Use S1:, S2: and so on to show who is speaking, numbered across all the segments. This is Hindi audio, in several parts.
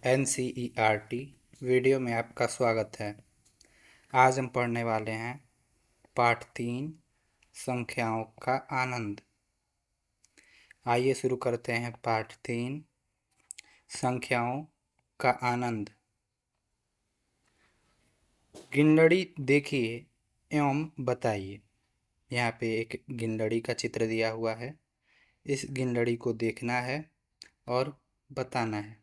S1: NCERT वीडियो में आपका स्वागत है। आज हम पढ़ने वाले हैं पाठ 3 संख्याओं का आनंद। आइए शुरू करते हैं पाठ 3 संख्याओं का आनंद। गिनलड़ी देखिए एवं बताइए। यहाँ पे एक गिनलड़ी का चित्र दिया हुआ है। इस गिनलड़ी को देखना है और बताना है।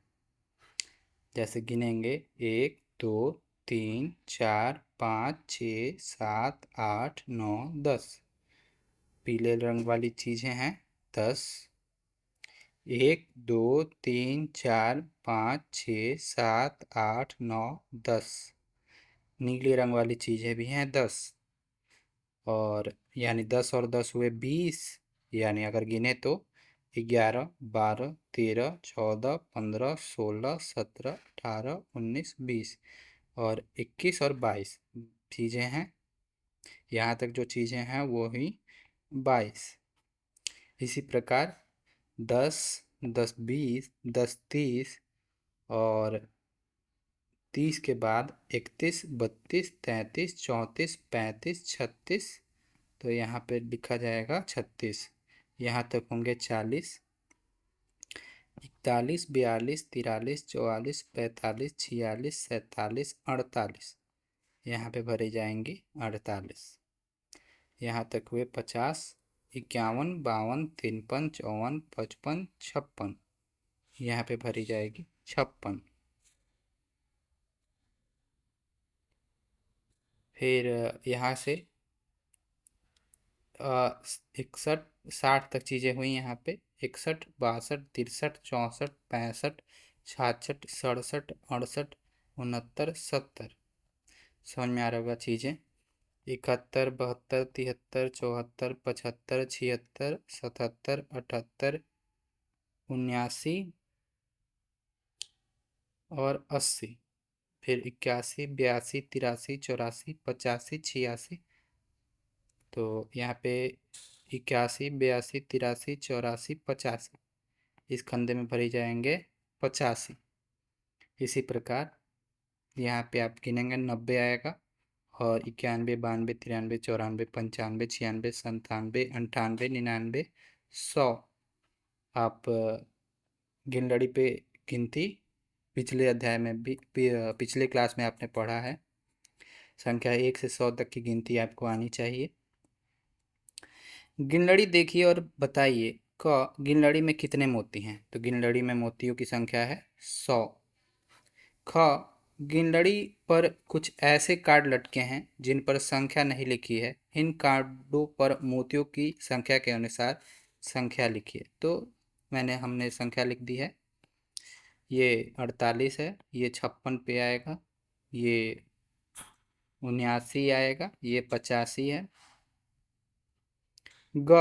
S1: जैसे गिनेंगे 1 2 3 4 5 6 7 8 9 10। पीले रंग वाली चीज़ें हैं 10। 1 2 3 4 5 6 7 8 9 10। नीले रंग वाली चीज़ें भी हैं 10। और यानी 10 और 10 हुए 20। यानी अगर गिने तो 11 12 13 14 15 16 17 18 19 20 और 21 और 22 चीज़ें हैं। यहाँ तक जो चीज़ें हैं वो ही 22। इसी प्रकार 10 10 20 10 30 और 30 के बाद 31 32 33 34 35 36। तो यहाँ पे लिखा जाएगा 36। यहाँ तक होंगे 40 41 42 43 44 45 46 47 48। यहाँ पे भरे जाएंगे 48। यहाँ तक हुए 50 51 52 53 54 55 56। यहाँ पे भरी जाएगी 56। फिर यहाँ से 61 60 तक चीज़ें हुई। यहाँ पे 61 62 63 64 65 66 67 68 69 70। समझ में आ रहा होगा चीज़ें। 71 72 73 74 75 76 77 78 79 और 80। फिर 81 82 83 84 85 86। तो यहाँ पे 81 82 83 84 85 इस खंदे में भरी जाएंगे 85। इसी प्रकार यहाँ पे आप गिनेंगे 90 आएगा और 91 92 93 94 95 96 97 98 99 100। आप गिनलड़ी पे गिनती पिछले अध्याय में भी पिछले क्लास में आपने पढ़ा है। संख्या 1 से 100 तक की गिनती आपको आनी चाहिए। गिनलड़ी देखिए और बताइए क गिनलड़ी में कितने मोती हैं। तो गिनलड़ी में मोतियों की संख्या है 100। ख गिनलड़ी पर कुछ ऐसे कार्ड लटके हैं जिन पर संख्या नहीं लिखी है। इन कार्डों पर मोतियों की संख्या के अनुसार संख्या लिखिए। तो हमने संख्या लिख दी है। ये 48 है, ये 56 पे आएगा, ये 79 आएगा, ये 85 है। ग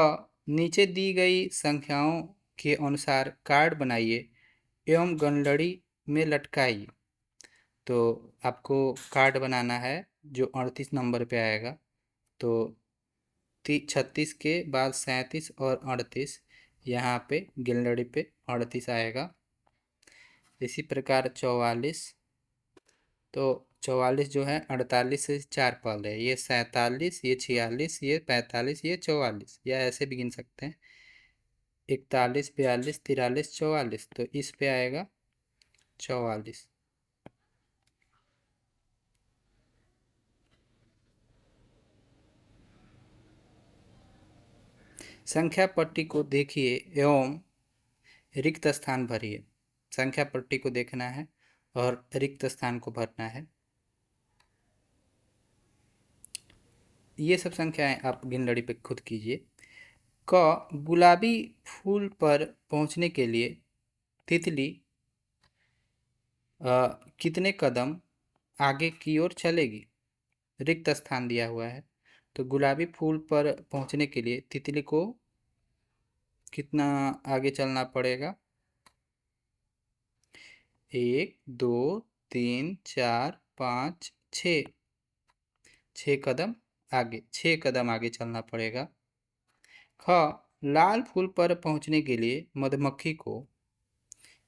S1: नीचे दी गई संख्याओं के अनुसार कार्ड बनाइए एवं गिनलड़ी में लटकाइए। तो आपको कार्ड बनाना है जो 38 नंबर पे आएगा। तो 36 के बाद 37 और 38 यहाँ पे गिनलड़ी पे 38 आएगा। इसी प्रकार 44। तो 44 जो है 48 से 4 पहले, ये 47, ये 46, ये 45, ये 44, या ऐसे भी गिन सकते हैं 41 42 43 44। तो इस पे आएगा 44। संख्या पट्टी को देखिए एवं रिक्त स्थान भरिए। संख्या पट्टी को देखना है और रिक्त स्थान को भरना है। ये सब संख्याएं आप गिनलड़ी पे खुद कीजिए। क गुलाबी फूल पर पहुंचने के लिए तितली कितने कदम आगे की ओर चलेगी। रिक्त स्थान दिया हुआ है। तो गुलाबी फूल पर पहुंचने के लिए तितली को कितना आगे चलना पड़ेगा। 1 2 3 4 5 6। 6 कदम आगे, 6 कदम आगे चलना पड़ेगा। ख लाल फूल पर पहुंचने के लिए मधुमक्खी को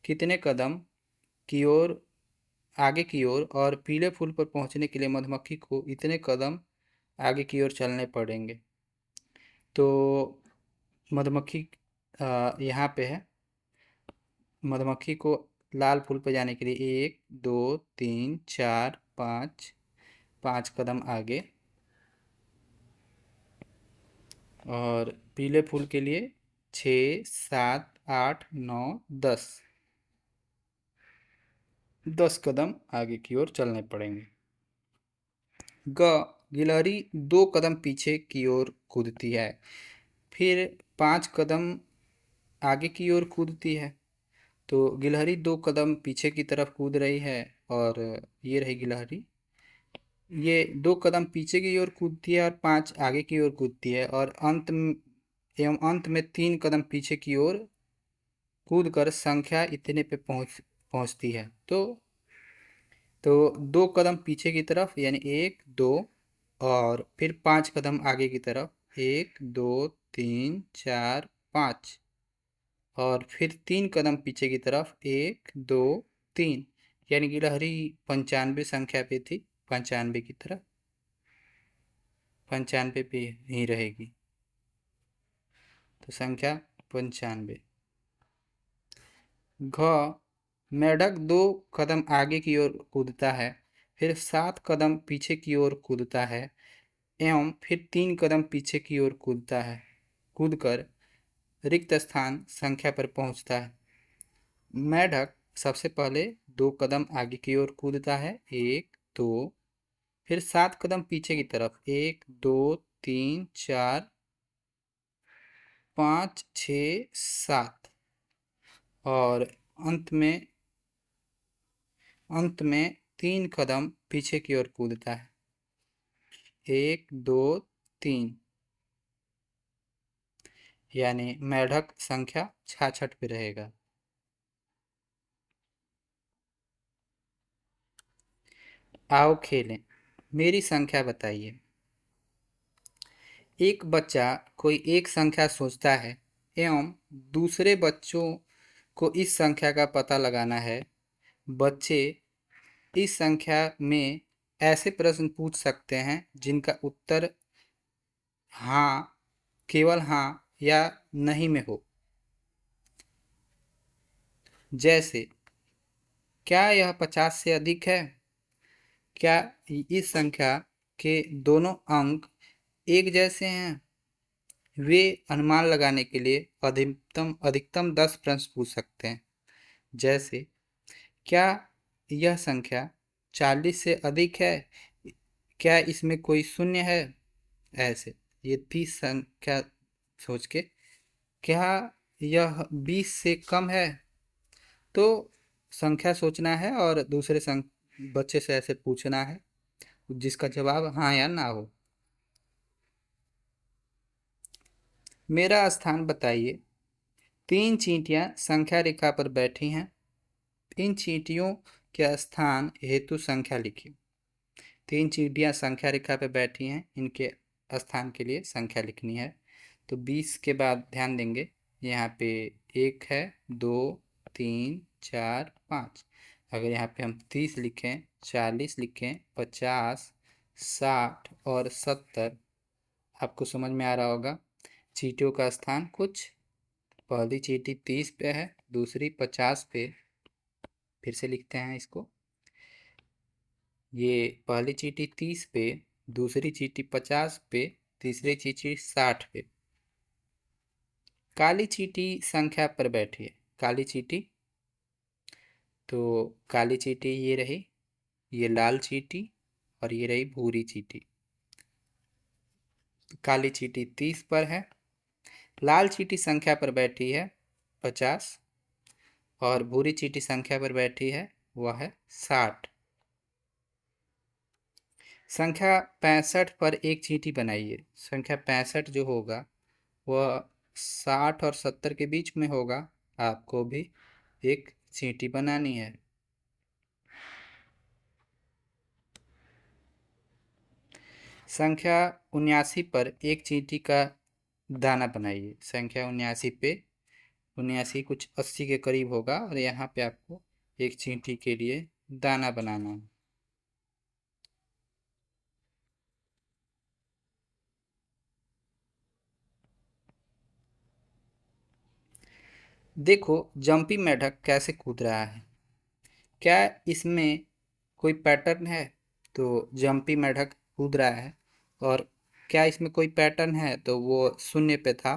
S1: कितने कदम की ओर आगे की ओर और पीले फूल पर पहुंचने के लिए मधुमक्खी को इतने कदम आगे की ओर चलने पड़ेंगे। तो मधुमक्खी यहाँ पे है, मधुमक्खी को लाल फूल पर जाने के लिए 1 2 3 4 5 5 कदम आगे, और पीले फूल के लिए 6 7 8 9 10 10 कदम आगे की ओर चलने पड़ेंगे। गिलहरी 2 कदम पीछे की ओर कूदती है, फिर 5 कदम आगे की ओर कूदती है। तो गिलहरी 2 कदम पीछे की तरफ कूद रही है, और ये रही गिलहरी, ये 2 कदम पीछे की ओर कूदती है और 5 आगे की ओर कूदती है, और अंत में 3 कदम पीछे की ओर कूद कर संख्या इतने पे पहुंचती है। तो 2 कदम पीछे की तरफ यानी 1 2, और फिर 5 कदम आगे की तरफ 1 2 3 4 5, और फिर 3 कदम पीछे की तरफ 1 2 3, यानी गिलहरी 95 संख्या पे थी, 95 की तरफ, 95 पे ही रहेगी। तो संख्या 95। मेढक 2 कदम आगे की ओर कूदता है, फिर 7 कदम पीछे की ओर कूदता है, एवं फिर 3 कदम पीछे की ओर कूदता है, कूदकर रिक्त स्थान संख्या पर पहुंचता है। मेढक सबसे पहले 2 कदम आगे की ओर कूदता है, 1 2, फिर 7 कदम पीछे की तरफ 1 2 3 4 5 6 7, और अंत में 3 कदम पीछे की ओर कूदता है, 1 2 3, यानी मेढक संख्या 66 पे रहेगा। आओ खेलें, मेरी संख्या बताइए। एक बच्चा कोई एक संख्या सोचता है एवं दूसरे बच्चों को इस संख्या का पता लगाना है। बच्चे इस संख्या में ऐसे प्रश्न पूछ सकते हैं जिनका उत्तर हाँ, केवल हाँ या नहीं में हो। जैसे, क्या यह 50 से अधिक है? क्या इस संख्या के दोनों अंक एक जैसे हैं? वे अनुमान लगाने के लिए अधिकतम अधिकतम 10 प्रश्न पूछ सकते हैं। जैसे, क्या यह संख्या 40 से अधिक है? क्या इसमें कोई शून्य है? ऐसे ये 30 संख्या सोच के, क्या यह 20 से कम है? तो संख्या सोचना है और दूसरे बच्चे से ऐसे पूछना है जिसका जवाब हाँ या ना हो। मेरा स्थान बताइए। 3 चींटियां संख्या रेखा पर बैठी हैं। इन चींटियों के स्थान हेतु संख्या लिखिए। 3 चींटियां संख्या रेखा पर बैठी हैं, इनके स्थान के लिए संख्या लिखनी है। तो 20 के बाद ध्यान देंगे, यहाँ पे 1 है, 2 3 4 5। अगर यहाँ पे हम 30 लिखें, 40 लिखें, 50 60 और 70, आपको समझ में आ रहा होगा चींटियों का स्थान कुछ। पहली चींटी 30 पे है, दूसरी 50 पे। फिर से लिखते हैं इसको। ये पहली चींटी 30 पे, दूसरी चींटी 50 पे, तीसरी चींटी 60 पे। काली चींटी संख्या पर बैठी है। काली चींटी, तो काली चींटी ये रही, ये लाल चींटी, और ये रही भूरी चींटी। काली चींटी 30 पर है, लाल चींटी संख्या पर बैठी है 50, और भूरी चींटी संख्या पर बैठी है वह है 60। संख्या 65 पर एक चींटी बनाइए। संख्या 65 जो होगा वह 60 और 70 के बीच में होगा। आपको भी एक चींटी बनानी है। संख्या 79 पर एक चींटी का दाना बनाइए। संख्या 79 पे 79 कुछ 80 के करीब होगा और यहाँ पे आपको एक चींटी के लिए दाना बनाना है। देखो जंपी मेढक कैसे कूद रहा है। क्या इसमें कोई पैटर्न है? तो जंपी मेढक कूद रहा है। और क्या इसमें कोई पैटर्न है? तो वो शून्य पे था।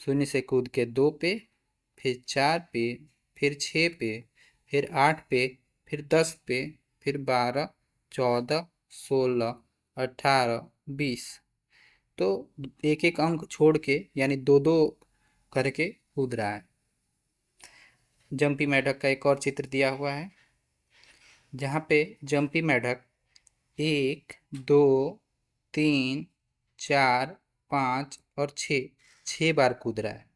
S1: शून्य से कूद के 2 पे, फिर 4 पे, फिर 6 पे, फिर 8 पे, फिर 10 पे, फिर 12, 14, 16, 18, 20। तो एक एक अंक छोड़ के यानी दो दो करके कूद रहा है। जंपी मेढक का एक और चित्र दिया हुआ है जहाँ पे जंपी मेढक 1, 2, 3, 4, 5 और 6 बार कूद रहा है।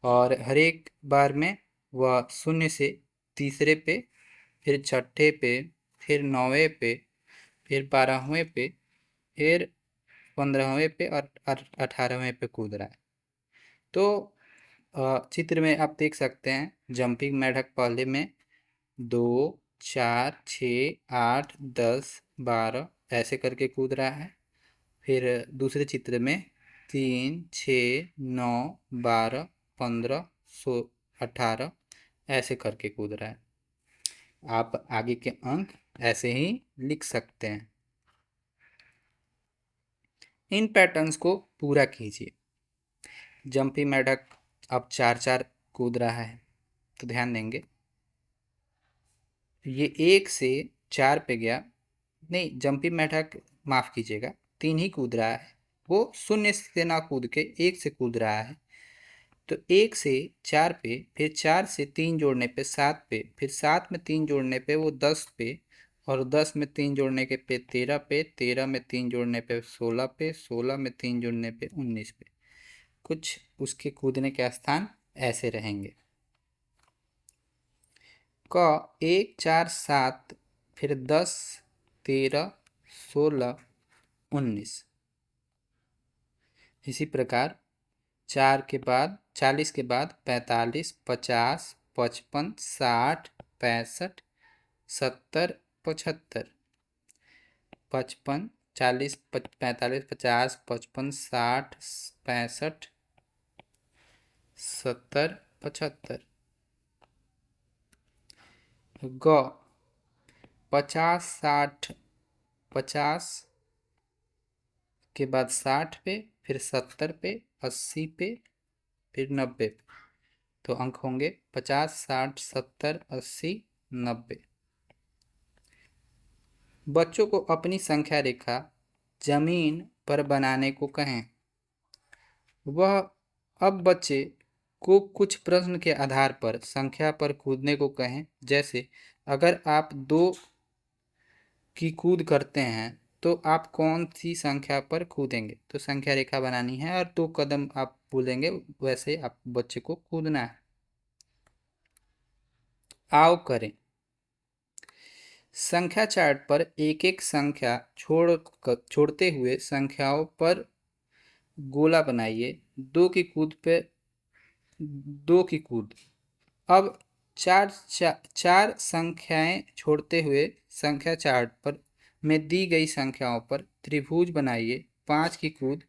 S1: और हर एक बार में वह शून्य से तीसरे पे, फिर छठे पे, फिर 9वें पे, फिर 12वें पे, फिर 15वें पे और 18वें पे कूद रहा है। तो चित्र में आप देख सकते हैं जंपिंग मेढक पहले में 2, 4, 6, 8, 10, 12 ऐसे करके कूद रहा है। फिर दूसरे चित्र में 3, 6, 9, 12, 15, 18 ऐसे करके कूद रहा है। आप आगे के अंक ऐसे ही लिख सकते हैं। इन पैटर्न्स को पूरा कीजिए। जंपी मेढक अब 4-4 कूद रहा है तो ध्यान देंगे ये 1 से 4 पे गया। नहीं, जंपी मेढक माफ़ कीजिएगा 3 ही कूद रहा है। वो शून्य से ना कूद के 1 से कूद रहा है। तो 1 से 4 पे, फिर 4 से 3 जोड़ने पे 7 पे, फिर 7 में 3 जोड़ने पे वो 10 पे, और 10 में 3 जोड़ने के पे 13 पे, 13 में 3 जोड़ने पे 16 पे, 16 में 3 जोड़ने पे 19 पे। कुछ उसके कूदने के स्थान ऐसे रहेंगे। क 1, 4, 7, फिर 10, 13, 16, 19। इसी प्रकार 4 के बाद 40 के बाद 45, 50, 55, 60, 65, 70, 75, 55, 40, 45, 50, 55, 60, 65, 70, 75। ग 50, 60, 50 के बाद 60 पे, फिर 70 पे, 80 पे, फिर 90 पे। तो अंक होंगे 50, 60, 70, 80, 90। बच्चों को अपनी संख्या रेखा जमीन पर बनाने को कहें। वह अब बच्चे को कुछ प्रश्न के आधार पर संख्या पर कूदने को कहें। जैसे अगर आप 2 की कूद करते हैं तो आप कौन सी संख्या पर कूदेंगे? तो संख्या रेखा बनानी है और 2 कदम आप बोलेंगे, वैसे आप बच्चे को कूदना है। आओ करें। संख्या चार्ट पर एक एक संख्या छोड़ते हुए संख्याओं पर गोला बनाइए। 2 की कूद पे 2 की कूद। अब चार संख्याएं छोड़ते हुए संख्या चार्ट पर में दी गई संख्याओं पर त्रिभुज बनाइए। 5 की कूद।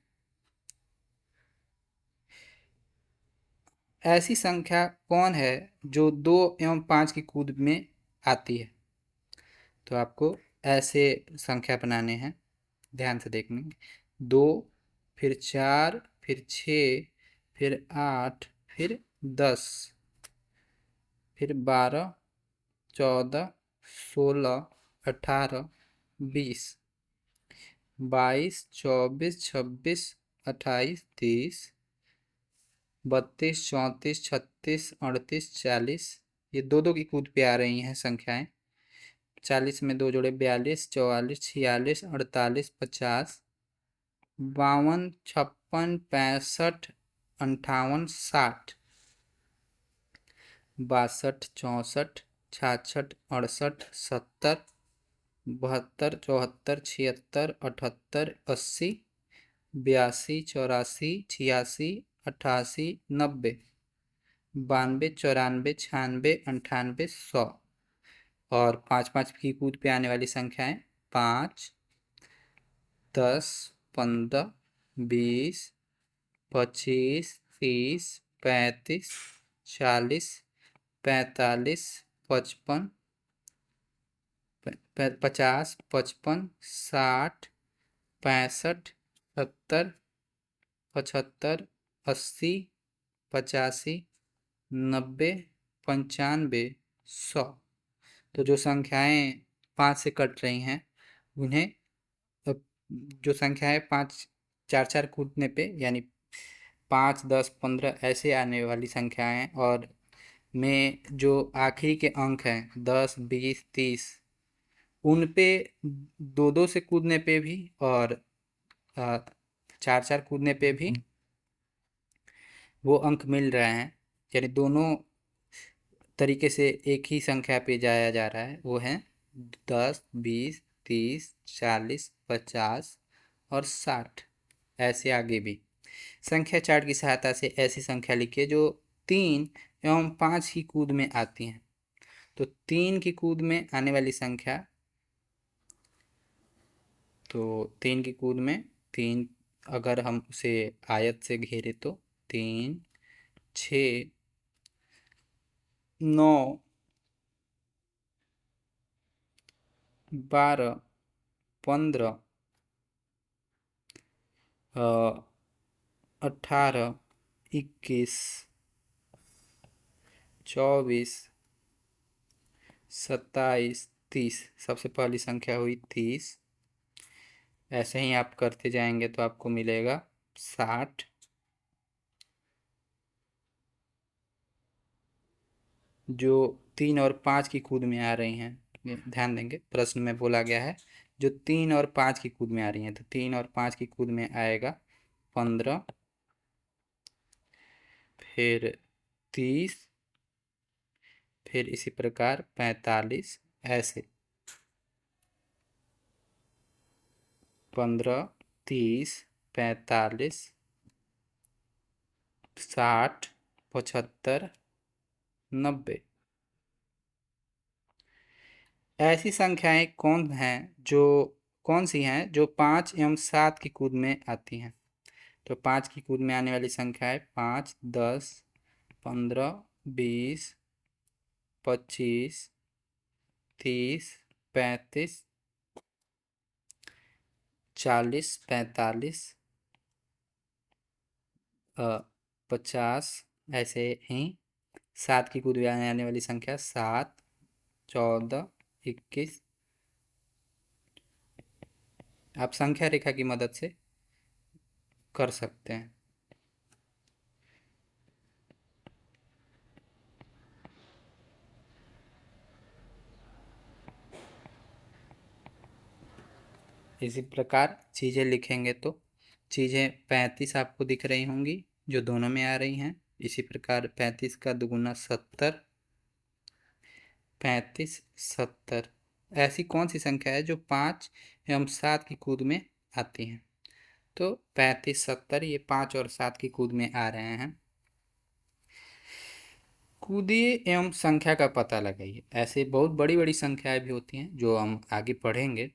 S1: ऐसी संख्या कौन है जो 2 एवं 5 की कूद में आती है? तो आपको ऐसे संख्या बनाने हैं, ध्यान से देखेंगे। 2, फिर 4, फिर 6, फिर 8, फिर 10, फिर 12, 14, 16, 18, 20, 22, 24, 26, 28, 30, 32, 34, 36, 38, 40। ये 2-2 की कूद पे आ रही हैं संख्याएं। 40 में 2 जोड़े 42, 44, 46, 48, 50, 52, 56, 65, 58, 60, 62, 64, 66, 68, 70, 72, 74, 76, 78, 80, 82, 84, 86, 88, 90। 92, 94, 96, 98, 100 और 5 5 की कूद पे आने वाली संख्याएं 5, 10, 15, 20, 25, 30, 35, 40, 45, 55, 50, 55, 60, 65, 70, 75, 80, 85, 90, 95, 100। तो जो संख्याएं 5 से कट रही हैं उन्हें जो संख्याएं 5 4 4 कूटने पे यानी 5, 10, 15 ऐसे आने वाली संख्याएं और में जो आखिरी के अंक हैं 10, 20, 30 उन पे 2 2 से कूदने पे भी और 4 4 कूदने पे भी वो अंक मिल रहे हैं। यानी दोनों तरीके से एक ही संख्या पे जाया जा रहा है, वो है 10, 20, 30, 40, 50 और 60। ऐसे आगे भी संख्या चार्ट की सहायता से ऐसी संख्या लिखिए जो 3 एवं 5 की कूद में आती हैं। तो 3 की कूद में आने वाली संख्या, तो 3 की कूद में 3 अगर हम उसे आयत से घेरे तो 3, 6, 9, 12, 15, 18, 21, 24, 27, 30। सबसे पहली संख्या हुई 30। ऐसे ही आप करते जाएंगे तो आपको मिलेगा 60, जो 3 और 5 की कूद में आ रही हैं। ध्यान देंगे प्रश्न में बोला गया है जो 3 और 5 की कूद में आ रही हैं, तो 3 और 5 की कूद में आएगा 15, फिर 30, फिर इसी प्रकार 45, ऐसे 15, 30, 45, 60, 75, 90। ऐसी संख्याएं कौन सी हैं जो 5 एवं 7 की कूद में आती हैं? तो 5 की कूद में आने वाली संख्याएं 5, 10, 15, 20, 25, 30, 35, 40, 45, 50, ऐसे ही 7 की कूद में आने वाली संख्या 7, 14, 21। आप संख्या रेखा की मदद से कर सकते हैं। इसी प्रकार चीज़ें लिखेंगे तो चीज़ें 35 आपको दिख रही होंगी जो दोनों में आ रही हैं। इसी प्रकार 35 का दुगुना 70, 35, 70। ऐसी कौन सी संख्या है जो 5 एवं 7 की कूद में आती हैं? तो 35, 70 ये 5 और 7 की कूद में आ रहे हैं। कूदिए एवं संख्या का पता लगाइए। ऐसे बहुत बड़ी बड़ी संख्याएं भी होती हैं जो हम आगे पढ़ेंगे।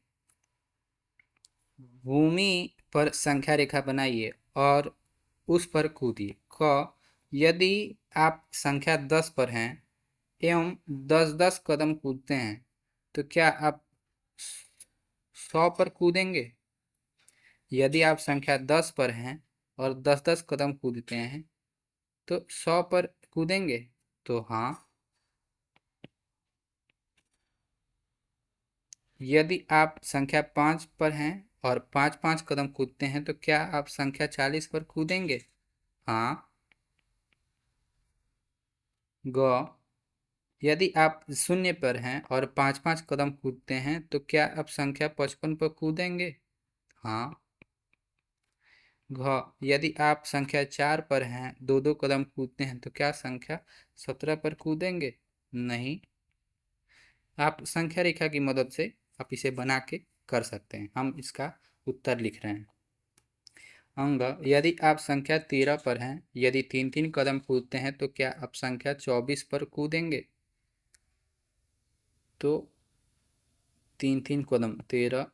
S1: भूमि पर संख्या रेखा बनाइए और उस पर कूदिए। क यदि आप संख्या 10 पर हैं एवं 10-10 कदम कूदते हैं तो क्या आप 100 पर कूदेंगे? यदि आप संख्या 10 पर हैं और 10-10 कदम कूदते हैं तो 100 पर कूदेंगे? तो हाँ। यदि आप संख्या 5 पर हैं और 5-5 कदम कूदते हैं तो क्या आप संख्या 40 पर कूदेंगे? हाँ। ग यदि आप 0 पर हैं और 5-5 कदम कूदते हैं तो क्या आप संख्या 55 पर कूदेंगे? हाँ। घ यदि आप संख्या 4 पर हैं, 2-2 कदम कूदते हैं तो क्या संख्या 17 पर कूदेंगे? नहीं। आप संख्या रेखा की मदद से आप इसे बना के कर सकते हैं। हम इसका उत्तर लिख रहे हैं। अंग, यदि आप संख्या 13 पर हैं, यदि 3-3 कदम कूदते हैं तो क्या आप संख्या 24 पर कूदेंगे? तो 3-3 कदम, 13,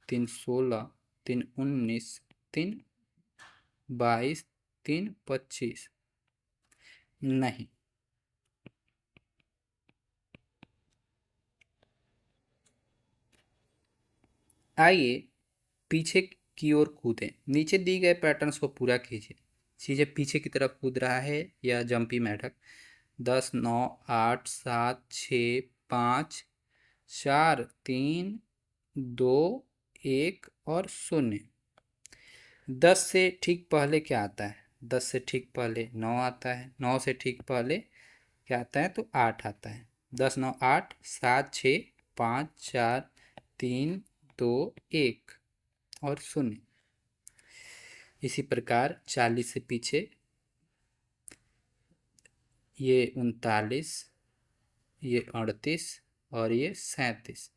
S1: 3 16, 3 19, 3 22, 3 25। नहीं। आइए पीछे की ओर कूदें। नीचे दी गए पैटर्न्स को पूरा कीजिए। चीजें पीछे की तरफ कूद रहा है या जंपी मेढक। 10, 9, 8, 7, 6, 5, 4, 3, 2, 1 और 0। 10 से ठीक पहले क्या आता है? 10 से ठीक पहले 9 आता है। 9 से ठीक पहले क्या आता है? तो 8 आता है। 10, 9, 8, 7, 6, 5, 4, 3, 2, 1 और 0। इसी प्रकार 40 से पीछे ये 39, ये 38 और ये 37।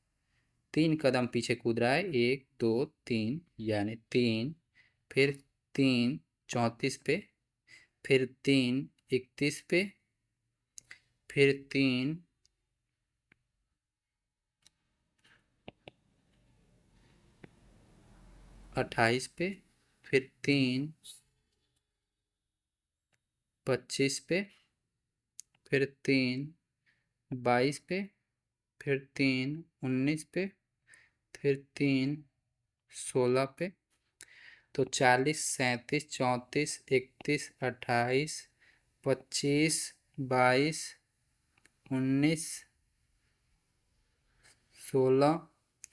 S1: 3 कदम पीछे कूद रहा है। 1, 2, 3 यानी 3, फिर 3 34 पे, फिर 3 31 पे, फिर 3 28 पे, फिर 3 25 पे, फिर 3 22 पे, फिर 3 19 पे, फिर 3 16 पे। तो 40, 37, 34, 31, 28, 25, 22, 19, 16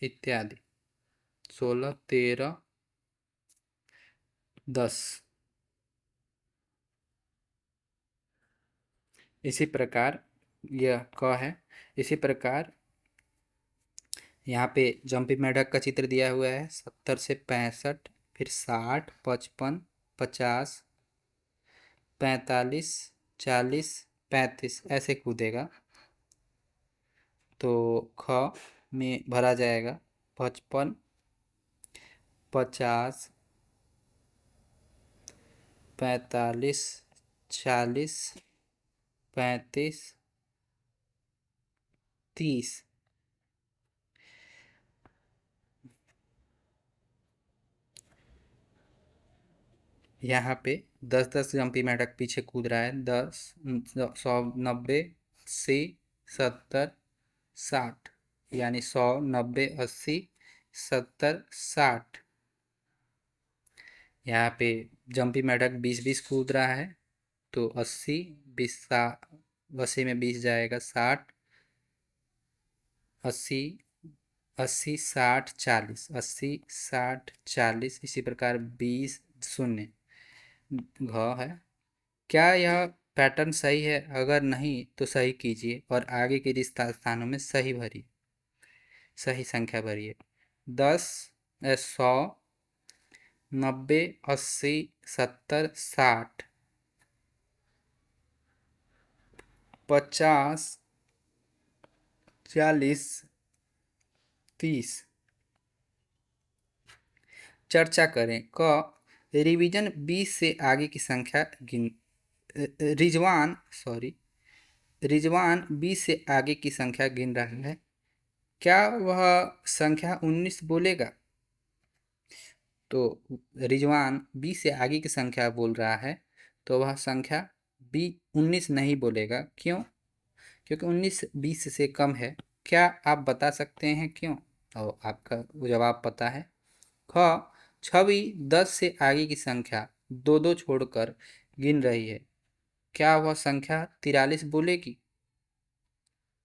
S1: इत्यादि। 16, 13, 10। इसी प्रकार यह क है। इसी प्रकार यहाँ पे जंपी मेढक का चित्र दिया हुआ है। 70 से 65, फिर 60, 55, 50, 45, 40, 35 ऐसे कूदेगा। तो ख में भरा जाएगा 55, 50, 45, 40, 35, 30। यहाँ पे 10-10 जंपी मेढक पीछे कूद रहा है। 10, 100, 90, 80, 70, 60 यानी 100, 90, 80, 70, 60। यहाँ पे जंपी मेढक 20-20 कूद रहा है। तो 80, 20, 80 में 20 जाएगा 60, 80, 80, 60, 40, 80, 60, 40। इसी प्रकार 20, 0 घ है। क्या यह पैटर्न सही है? अगर नहीं तो सही कीजिए और आगे के रिश्ता स्थानों में सही भरिए, सही संख्या भरिए। 10, 100, 90, 80, 70, 60, 50, 40, 30। चर्चा करें। क रिवीजन 20 से आगे की संख्या गिन। रिजवान सॉरी रिजवान 20 से आगे की संख्या गिन रहा है। क्या वह संख्या 19 बोलेगा? तो रिजवान 20 से आगे की संख्या बोल रहा है, तो वह संख्या 19 नहीं बोलेगा। क्यों? क्योंकि 19 20 से कम है। क्या आप बता सकते हैं क्यों? और आपका जवाब पता है। ख छवि 10 से आगे की संख्या दो दो छोड़कर गिन रही है। क्या वह संख्या 43 बोलेगी?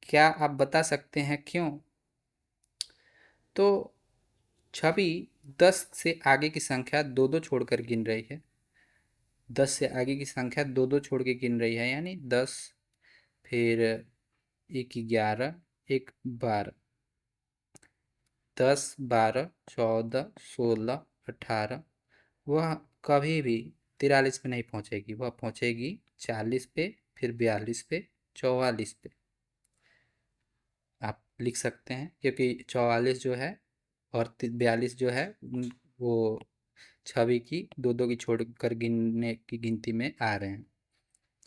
S1: क्या आप बता सकते हैं क्यों? तो छवि 10 से आगे की संख्या दो दो छोड़कर गिन रही है। 10 से आगे की संख्या दो दो छोड़ के गिन रही है, यानी 10, फिर एक 11, एक 12, 10, 12, 14, 16, 18। वह कभी भी 43 पे नहीं पहुंचेगी। वह पहुंचेगी 40 पे, फिर 42 पे, 44 पे। आप लिख सकते हैं क्योंकि 44 जो है और 42 जो है वो छवि की दो दो की छोड़कर गिनने की गिनती में आ रहे हैं,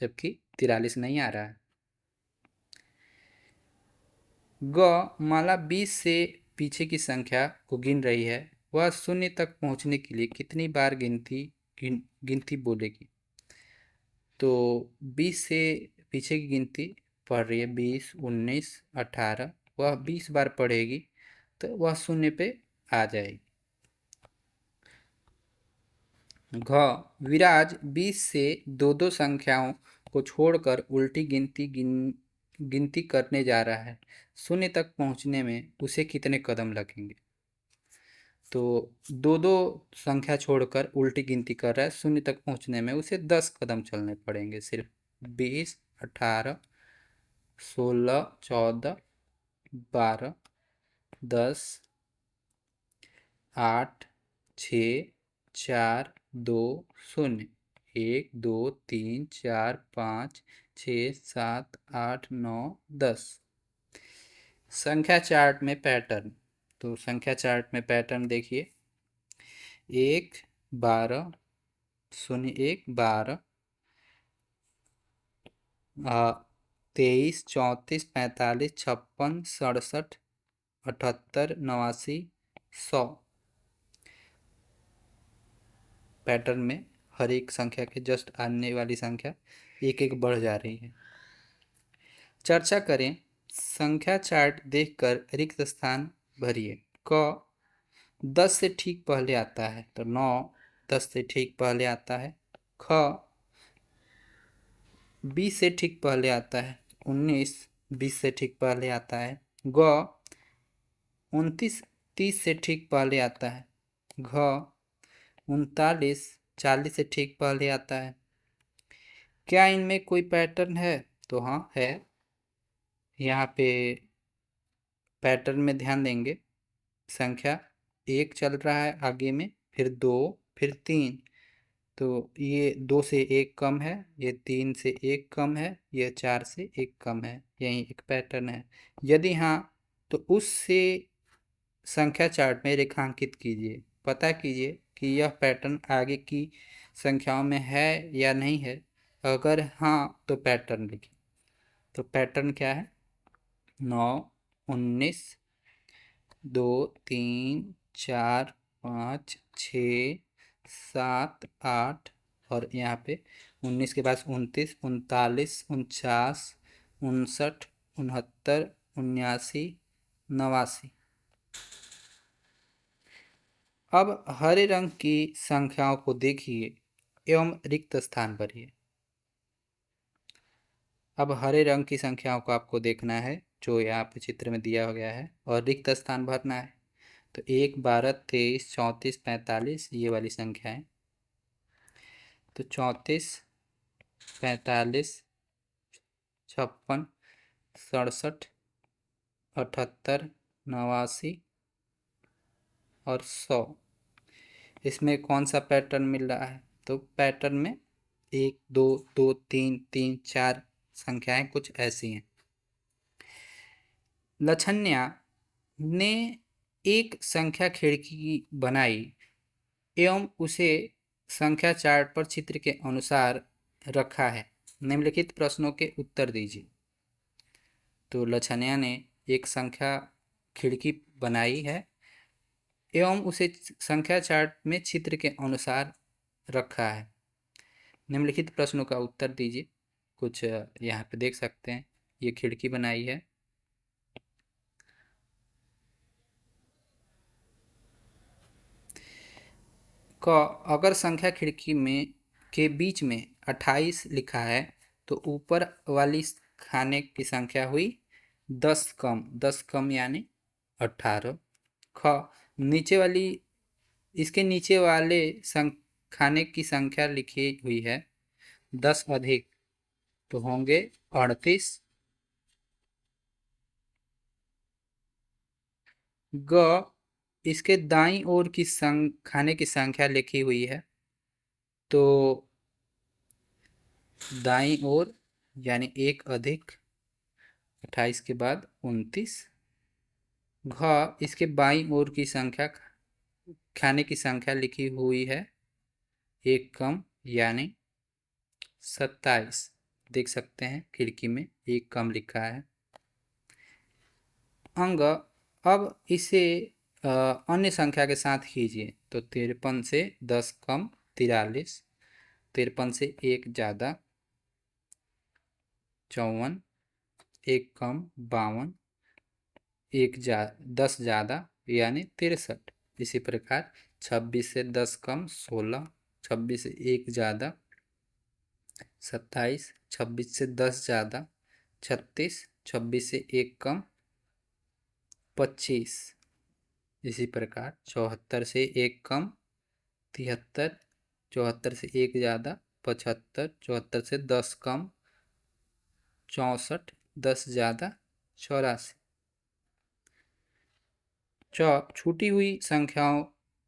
S1: जबकि 43 नहीं आ रहा है। ग माला 20 से पीछे की संख्या को गिन रही है, वह शून्य तक पहुंचने के लिए कितनी बार गिनती बोलेगी। तो 20 से पीछे की गिनती पढ़ रही है, 20, 19, 18, वह 20 बार पढ़ेगी तो वह शून्य पे आ जाएगी। घ विराज 20 से दो दो संख्याओं को छोड़कर उल्टी गिनती करने जा रहा है, शून्य तक पहुंचने में उसे कितने कदम लगेंगे। तो दो दो संख्या छोड़कर उल्टी गिनती कर रहा है, शून्य तक पहुंचने में उसे 10 कदम चलने पड़ेंगे सिर्फ। 20, 18, 16, 14, 12, 10, 8, 6, 4, 2, 0, 1, 2, 3, 4, 5, 6, 7, 8, 9, 10। संख्या चार्ट में पैटर्न। तो संख्या चार्ट में पैटर्न देखिए, 1, 12, 0, 1, 12, 23, 34, 45, 56, 67, 78, 89, 100। पैटर्न में हर एक संख्या के जस्ट आने वाली संख्या एक एक बढ़ जा रही है। चर्चा करें। संख्या चार्ट देखकर रिक्त स्थान भरिए। क 10 से ठीक पहले आता है तो 9 10 से ठीक पहले आता है। ख 20 से ठीक पहले आता है। 19 20 से ठीक पहले आता है। ग 29 30 से ठीक पहले आता है। घ 39 40 से ठीक पहले आता है। क्या इनमें कोई पैटर्न है? तो हाँ है। यहाँ पे पैटर्न में ध्यान देंगे, संख्या 1 चल रहा है आगे में, फिर 2, फिर 3। तो ये 2 से 1 कम है, ये 3 से 1 कम है, ये 4 से 1 कम है। यही एक पैटर्न है। यदि हाँ तो उससे संख्या चार्ट में रेखांकित कीजिए, पता कीजिए कि यह पैटर्न आगे की संख्याओं में है या नहीं है। अगर हाँ तो पैटर्न लिखिए। तो पैटर्न क्या है? 9, 19, 2, 3, 4, 5, 6, 7, 8 और यहाँ पे 19 के पास 29, 39, 49, 59, 69, 79, 89। अब हरे रंग की संख्याओं को देखिए एवं रिक्त स्थान भरिए। अब हरे रंग की संख्याओं को आपको देखना है जो यहाँ पे चित्र में दिया गया है और रिक्त स्थान भरना है। तो 1, 12, 23, 34, 45 ये वाली संख्या है। तो 34, 45, 56, 67, 78, 89 और 100। इसमें कौन सा पैटर्न मिल रहा है? तो पैटर्न में 1, 2, 2, 3, 3, 4 संख्याएं कुछ ऐसी हैं। लछन्या ने एक संख्या खिड़की बनाई एवं उसे संख्या चार्ट पर चित्र के अनुसार रखा है। निम्नलिखित प्रश्नों के उत्तर दीजिए। तो लछन्या ने एक संख्या खिड़की बनाई है एवं उसे संख्या चार्ट में चित्र के अनुसार रखा है। निम्नलिखित प्रश्नों का उत्तर दीजिए। कुछ यहाँ पे देख सकते हैं, ये खिड़की बनाई है। क अगर संख्या खिड़की में के बीच में 28 लिखा है तो ऊपर वाली खाने की संख्या हुई 10 कम, 10 कम यानी 18। ख नीचे वाली इसके नीचे वाले खाने की संख्या लिखी हुई है 10 अधिक, तो होंगे 38। ग इसके दाईं ओर की खाने की संख्या लिखी हुई है, तो दाईं ओर यानी 1 अधिक 28 के बाद 29। घ इसके बाईं ओर की संख्या खाने की संख्या लिखी हुई है एक कम, यानी 27। देख सकते हैं खिड़की में एक कम लिखा है। अंग, अब इसे अन्य संख्या के साथ कीजिए। तो 53 से 10 कम 43, 53 से एक ज़्यादा 54, एक कम 52, 10 ज़्यादा यानी 63। इसी प्रकार 26 से 10 कम 16, 26 से एक ज़्यादा 27, 26 से 10 ज़्यादा 36, 26 से एक कम 25। इसी प्रकार 74 से एक कम 73, 74 से एक ज़्यादा 75, 74 से 10 कम 64, 10 ज़्यादा 84। छूटी हुई संख्याओं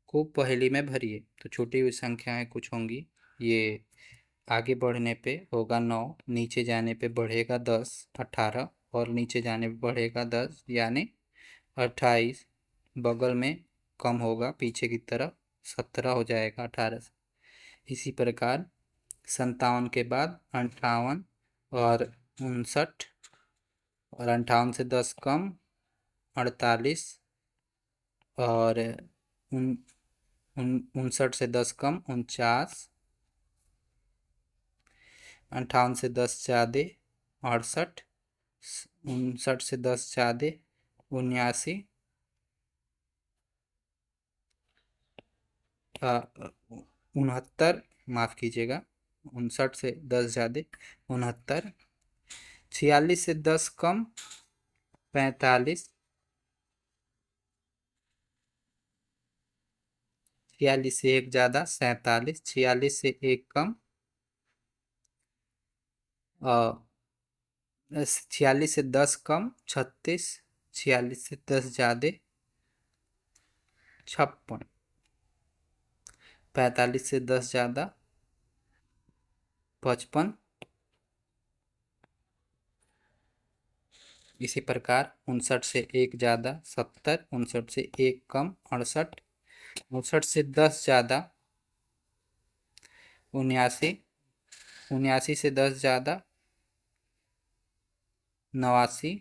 S1: को पहेली में भरिए। तो छूटी हुई संख्याएं कुछ होंगी। ये आगे बढ़ने पे होगा 9, नीचे जाने पे बढ़ेगा 10, 18 और नीचे जाने पे बढ़ेगा 10 यानी 28। बगल में कम होगा पीछे की तरफ 17 हो जाएगा 18 से। इसी प्रकार 57 के बाद 58 और 59 और 58 से 10 कम 48 और 59 से 10 कम 49, 58 से 10 ज़्यादा 68, 59 से 10 ज़्यादा 79, 69, माफ़ कीजिएगा 59 से 10 ज़्यादा 69, 46 से 10 कम 45, 46 से एक ज़्यादा 47, 46 से एक कम 46 से 10 कम 36, 46 से 10 ज़्यादा 56, 45 से 10 ज़्यादा 55। इसी प्रकार 59 से एक ज़्यादा 70, 59 से एक कम 68, 59 से 10 ज़्यादा 79, 79 से 10 ज़्यादा 89,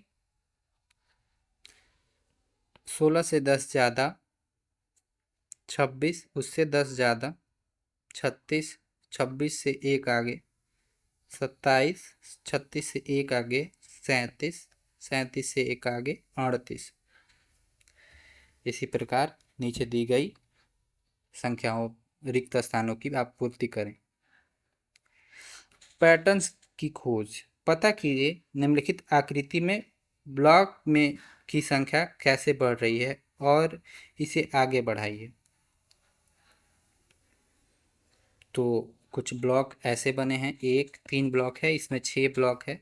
S1: 16 से 10 ज़्यादा 26, उससे 10 ज़्यादा 36, 26 से एक आगे 27, 36 से एक आगे 37, 37 से एक आगे 38। इसी प्रकार नीचे दी गई संख्याओं रिक्त स्थानों की आप पूर्ति करें। पैटर्न्स की खोज, पता कीजिए निम्नलिखित आकृति में ब्लॉक में की संख्या कैसे बढ़ रही है और इसे आगे बढ़ाइए। तो कुछ ब्लॉक ऐसे बने हैं, 3 ब्लॉक है, इसमें 6 ब्लॉक है।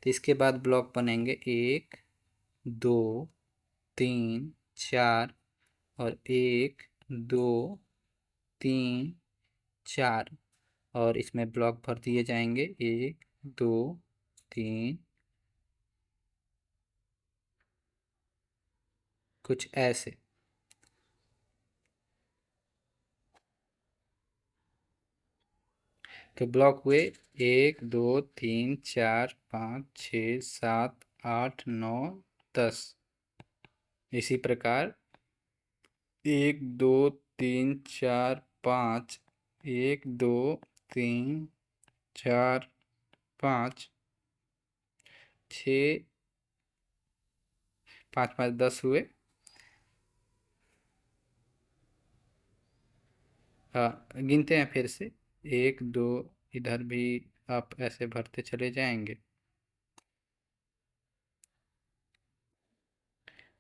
S1: तो इसके बाद ब्लॉक बनेंगे 1 2 3 4 और 1 2 3 4 और इसमें ब्लॉक भर दिए जाएंगे 1 2 3, कुछ ऐसे। तो ब्लॉक हुए 1 2 3 4 5 6 7 8 9 10। इसी प्रकार 1 2 3 4 5, 1 2 3 4 5 6 5 5 10 हुए। हाँ, गिनते हैं फिर से 1 2, इधर भी आप ऐसे भरते चले जाएंगे।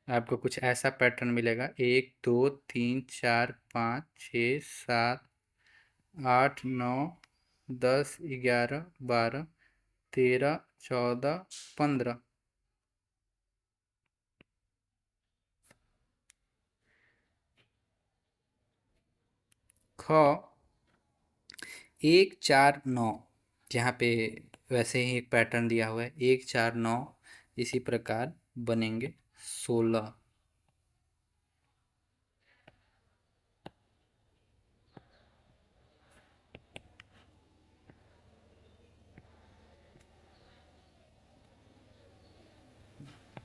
S1: आपको कुछ ऐसा पैटर्न मिलेगा 1 2 3 4 5 6 7 8 9 10 11 12 13 14 15। ख 1 4 9, जहाँ पे वैसे ही एक पैटर्न दिया हुआ है 1 4 9। इसी प्रकार बनेंगे 16।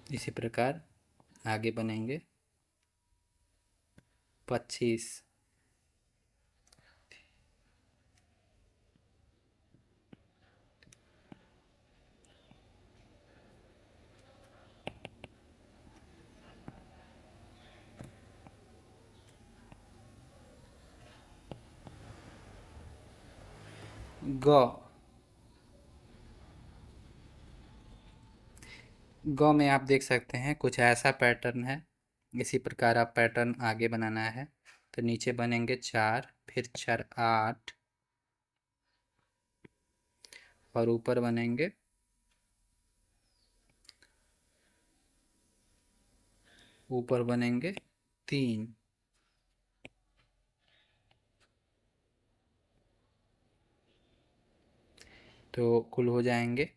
S1: इसी प्रकार आगे बनेंगे 25। ग। ग में आप देख सकते हैं कुछ ऐसा पैटर्न है। इसी प्रकार आप पैटर्न आगे बनाना है। तो नीचे बनेंगे 4, फिर 4 8, और ऊपर बनेंगे 3। तो कुल हो जाएंगे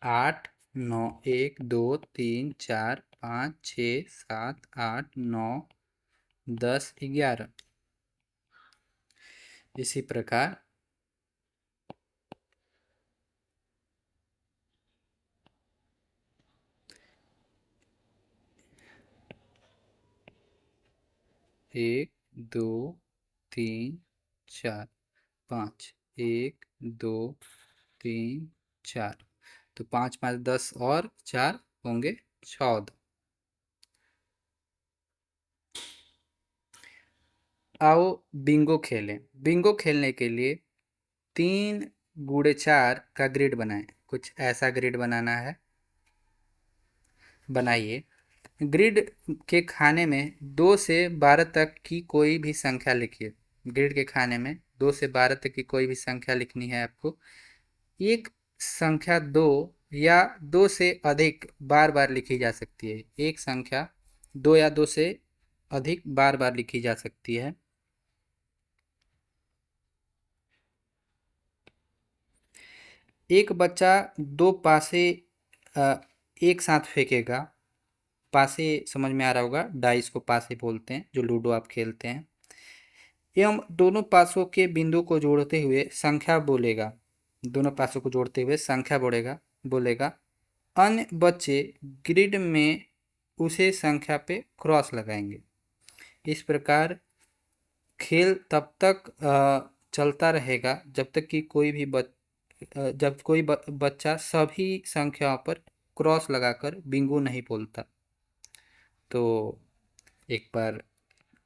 S1: 8 9, 1 2 3 4 5 6 7 8 9 10 11। इसी प्रकार 1 2 3 4 5, 1 2 3 4। तो 5 5 10 और 4 होंगे 14। आओ बिंगो खेलें। बिंगो खेलने के लिए 3 × 4 का ग्रिड बनाएं। कुछ ऐसा ग्रिड बनाना है। बनाइए। ग्रिड के खाने में 2 से 12 तक की कोई भी संख्या लिखिए। ग्रिड के खाने में 2 से 12 तक की कोई भी संख्या लिखनी है आपको। एक संख्या 2 या 2 से अधिक बार बार लिखी जा सकती है। एक संख्या 2 या 2 से अधिक बार बार लिखी जा सकती है। एक बच्चा 2 पासे एक साथ फेंकेगा। पासे समझ में आ रहा होगा, डाइस को पासे बोलते हैं, जो लूडो आप खेलते हैं। एवं दोनों पासों के बिंदु को जोड़ते हुए संख्या बोलेगा। दोनों पासों को जोड़ते हुए संख्या बोलेगा। अन्य बच्चे ग्रिड में उसे संख्या पे क्रॉस लगाएंगे। इस प्रकार खेल तब तक चलता रहेगा जब तक कि जब कोई बच्चा सभी संख्याओं पर क्रॉस लगाकर बिंगो नहीं बोलता। तो एक बार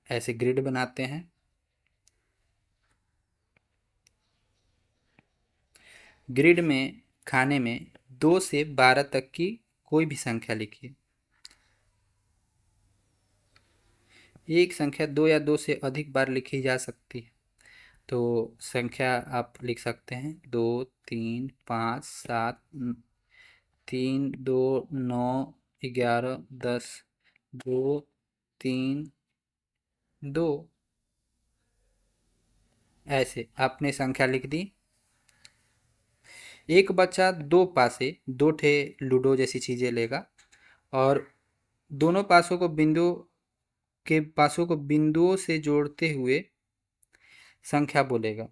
S1: ऐसे ग्रिड बनाते हैं। ग्रिड में खाने में 2 से 12 तक की कोई भी संख्या लिखिए। एक संख्या 2 या 2 से अधिक बार लिखी जा सकती है। तो संख्या आप लिख सकते हैं 2 3 5 7 3 2 9 11 10 2 3 2। ऐसे आपने संख्या लिख दी। एक बच्चा 2 पासे 2 ठे लूडो जैसी चीज़ें लेगा और दोनों पासों को बिंदुओं से जोड़ते हुए संख्या बोलेगा।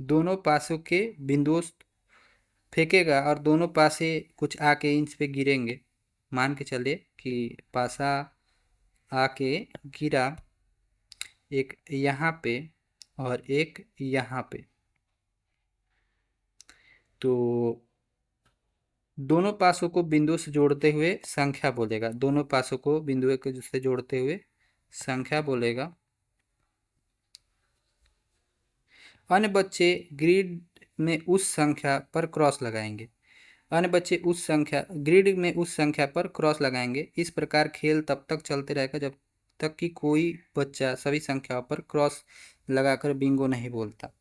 S1: दोनों पासों के बिंदुओं फेंकेगा और दोनों पासे कुछ आके इंच पे गिरेंगे। मान के चले कि पासा आके गिरा एक यहाँ पे और एक यहाँ पे। तो दोनों पासों को बिंदु से जोड़ते हुए संख्या बोलेगा। दोनों पासों को बिंदु से जोड़ते हुए संख्या बोलेगा। अन्य बच्चे ग्रिड में उस संख्या पर क्रॉस लगाएंगे। अन्य बच्चे ग्रिड में उस संख्या पर क्रॉस लगाएंगे। इस प्रकार खेल तब तक चलते रहेगा जब तक कि कोई बच्चा सभी संख्याओं पर क्रॉस लगाकर बिंगो नहीं बोलता।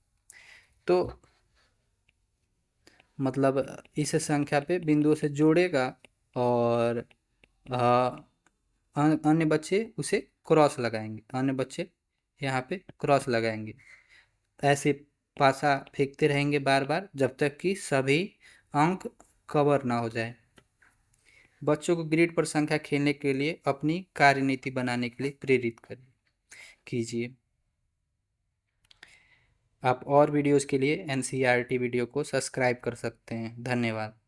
S1: तो मतलब इस संख्या पे बिंदुओं से जोड़ेगा और अन्य बच्चे उसे क्रॉस लगाएंगे। अन्य बच्चे यहाँ पे क्रॉस लगाएंगे। ऐसे पासा फेंकते रहेंगे बार बार जब तक कि सभी अंक कवर ना हो जाए। बच्चों को ग्रिड पर संख्या खेलने के लिए अपनी कार्यनीति बनाने के लिए प्रेरित कीजिए। आप और वीडियोस के लिए NCERT वीडियो को सब्सक्राइब कर सकते हैं। धन्यवाद।